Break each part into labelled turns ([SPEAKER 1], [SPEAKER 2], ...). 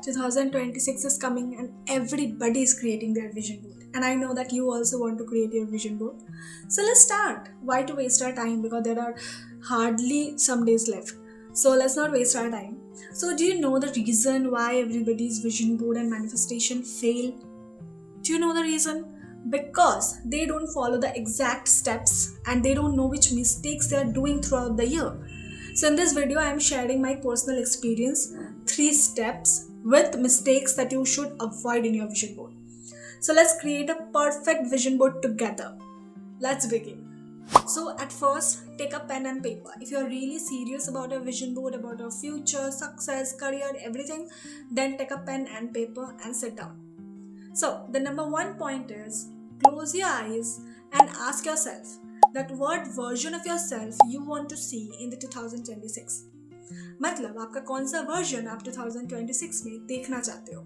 [SPEAKER 1] 2026 is coming and everybody is creating their vision board. And I know that you also want to create your vision board. So let's start. Why to waste our time? Because there are hardly some days left. So let's not waste our time. So do you know the reason why everybody's vision board and manifestation fail? Do you know the reason? Because they don't follow the exact steps and they don't know which mistakes they are doing throughout the year. So in this video, I am sharing my personal experience, 3 steps with mistakes that you should avoid in your vision board. So let's create a perfect vision board together. Let's begin. So at first, take a pen and paper. If you're really serious about your vision board, about your future, success, career, everything, then take a pen and paper and sit down. So the number 1 point is close your eyes and ask yourself that what version of yourself you want to see in the 2026. मतलब आपका कौन सा version आप 2026 में देखना चाहते हो.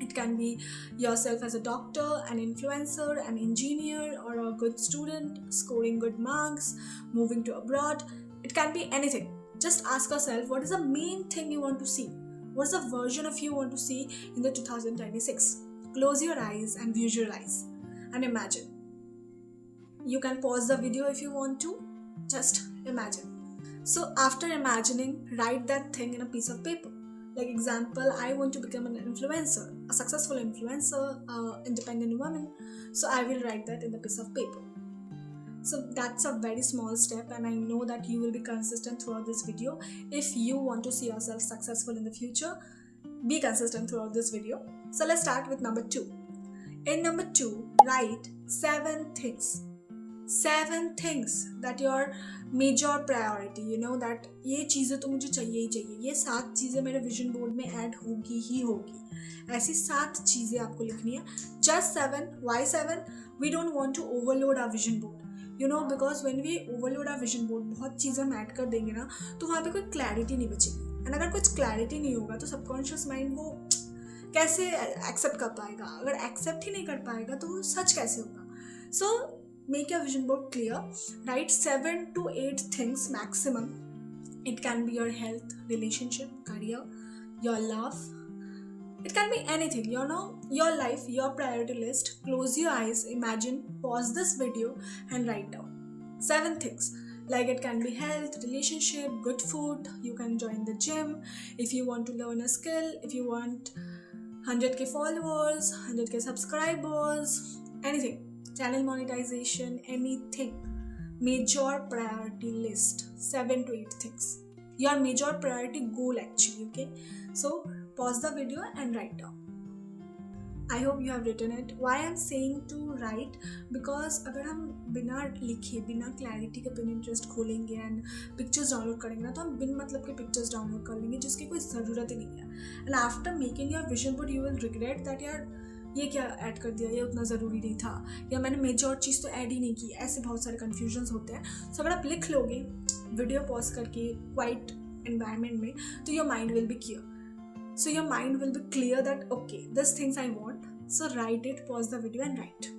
[SPEAKER 1] It can be yourself as a doctor, an influencer, an engineer, or a good student, scoring good marks, moving to abroad. It can be anything. Just ask yourself what is the main thing you want to see. What is the version of you want to see in the 2026? Close your eyes and visualize and imagine. You can pause the video if you want to. Just imagine. So after imagining, write that thing in a piece of paper. Like example, I want to become an influencer, a successful influencer, independent woman. So I will write that in the piece of paper. So that's a very small step, and I know that you will be consistent throughout this video. If you want to see yourself successful in the future, be consistent throughout this video. So let's start with number 2. In number 2, write 7 things. 7 things that your major priority, you know that ये चीज़ें तो मुझे चाहिए ही चाहिए, ये 7 चीज़ें मेरे vision board में ऐड होगी ही होगी. ऐसी 7 चीज़ें आपको लिखनी है. Just 7. Why 7? We don't want to overload our vision board. You know, because when we overload our vision board, बहुत चीज़ें हम ऐड कर देंगे ना, तो वहाँ पे कोई क्लैरिटी नहीं बचेगी. एंड अगर कुछ क्लैरिटी नहीं होगा तो सबकॉन्शियस माइंड वो कैसे एक्सेप्ट कर पाएगा. अगर एक्सेप्ट ही नहीं कर पाएगा तो वो सच कैसे होगा. सो make your vision board clear. Write 7 to 8 things maximum. It can be your health, relationship, career, your love. It can be anything, you know, your life, your priority list. Close your eyes, imagine, pause this video and write down 7 things. Like it can be health, relationship, good food. You can join the gym if you want to learn a skill, if you want 100k followers, 100k subscribers, anything. Channel monetization, anything. Major priority list, 7 to 8 things. Your major priority goal actually, okay? So pause the video and write down. I hope you have written it. Why I'm saying to write? Because अगर हम बिना लिखे, बिना clarity के Pinterest खोलेंगे and pictures download करेंगे ना, तो हम बिन मतलब के pictures डाउनलोड कर लेंगे जिसकी कोई ज़रूरत ही नहीं है. And after making your vision board, you will regret that यार ये क्या ऐड कर दिया, ये उतना ज़रूरी नहीं था, या मैंने मेजर चीज़ तो ऐड ही नहीं की. ऐसे बहुत सारे कन्फ्यूजन्स होते हैं. सो अगर आप लिख लोगे वीडियो पॉज करके क्वाइट एनवायरनमेंट में, तो your mind will be clear. So your mind will be clear that okay this things I want. So right it, pause the video and right.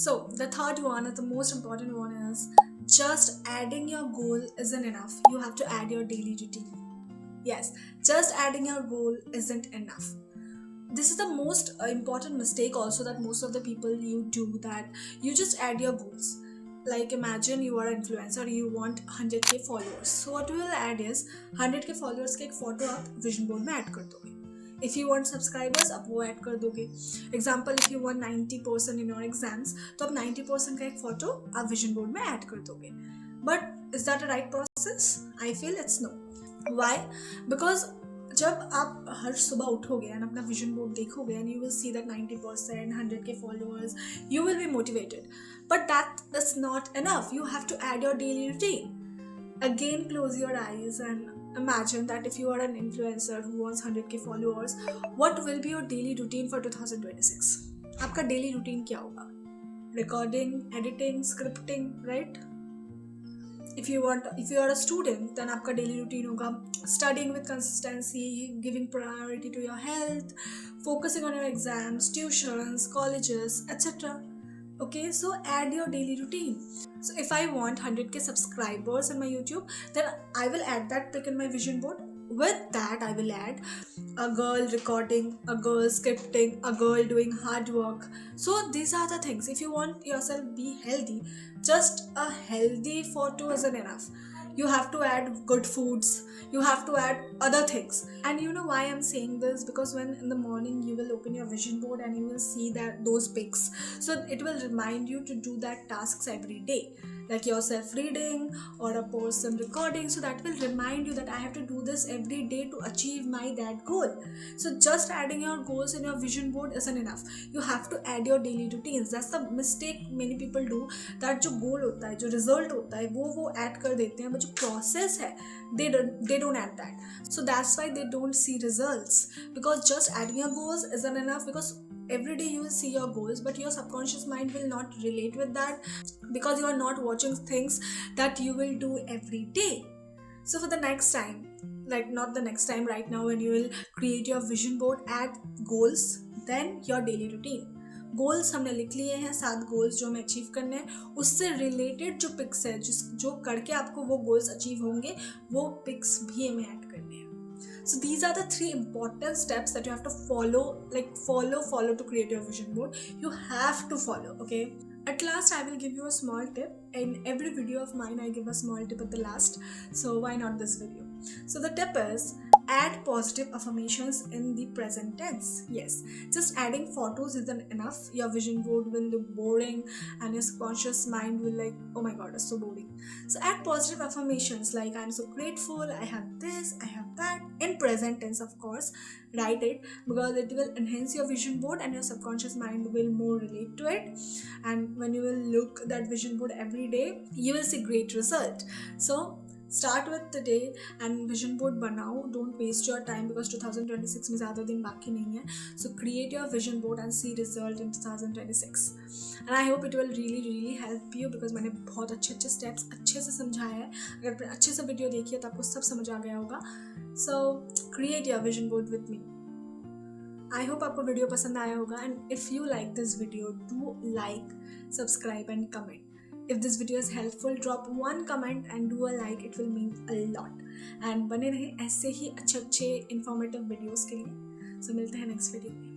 [SPEAKER 1] So the third one, the most important one, is just adding your goal isn't enough. You have to add your daily routine. Yes, just adding your goal isn't enough. This is the most important mistake also that most of the people you do, that you just add your goals. Like imagine you are an influencer, you want 100k followers. So what you will add is 100k followers का एक photo आप vision board में add कर दोगे. If you want subscribers, आप वो add कर दोगे. Example, if you want 90% in your exams, तो आप 90% का एक photo आप vision board में add कर दोगे. But is that a right process? I feel it's no. Why? Because जब आप हर सुबह उठोगे और अपना विजन बोर्ड देखोगे and you will see that 90%, 100k followers, you will be motivated. But that is not enough. You have to add your daily routine. Again, close your eyes and imagine that if you are an influencer who wants 100k followers, what will be your daily routine for 2026? आपका daily routine क्या होगा? Recording, editing, scripting, right? If you are a student, then आपका daily routine होगा studying with consistency, giving priority to your health, focusing on your exams, tuitions, colleges, etc. Okay, so add your daily routine. So if I want 100k subscribers on my YouTube, then I will add that pic in my vision board with that I will add a girl recording, a girl scripting, a girl doing hard work. So these are the things. If you want yourself be healthy, just a healthy photo isn't enough. You have to add good foods, you have to add other things. And you know why I'm saying this? Because when in the morning you will open your vision board and you will see that those pics, so it will remind you to do that tasks every day, like yourself reading or a person recording. So that will remind you that I have to do this every day to achieve my that goal. So just adding your goals in your vision board isn't enough. You have to add your daily routines. That's the mistake many people do, that जो गोल होता है, जो result होता है, वो add कर देते हैं, बट जो प्रोसेस है they don't add that. So that's why they don't see results, because just adding your goals isn't enough. Because every day you will see your goals, but your subconscious mind will not relate with that, because you are not watching things that you will do every day. So for the next time, like not the next time, right now, when you will create your vision board, add goals, then your daily routine. Goals हमने लिख लिए हैं, 7 goals जो हमें achieve करने हैं, उससे related जो पिक्स है जो करके आपको वो गोल्स अचीव होंगे, वो पिक्स भी हमें ऐड करने हैं. So these are the 3 important steps that you have to follow, like follow to create your vision board. You have to follow, okay? At last, I will give you a small tip. In every video of mine, I give a small tip at the last. So why not this video? So the tip is, add positive affirmations in the present tense. Yes, just adding photos isn't enough. Your vision board will look boring and your subconscious mind will like, oh my god, it's so boring. So add positive affirmations like, I'm so grateful, I have this, I have that, in present tense of course. Write it, because it will enhance your vision board and your subconscious mind will more relate to it. And when you will look that vision board every day, you will see great result. So start with today and vision board बनाओ. Don't waste your time, because 2026 में ज़्यादा दिन बाकी नहीं है. So create your vision board and see result in 2026. And I hope it will really help you, because मैंने बहुत अच्छे steps अच्छे से समझाया है. अगर आपने अच्छे से वीडियो देखी है तो आपको सब समझ आ गया होगा. So create your vision board with me. I hope आपको वीडियो पसंद आया होगा. And if you like this video, do like, subscribe and comment. If this video is helpful, drop one comment and do a like. It will mean a lot. And बने रहें ऐसे ही अच्छे informative videos के लिए. So मिलते हैं next video में.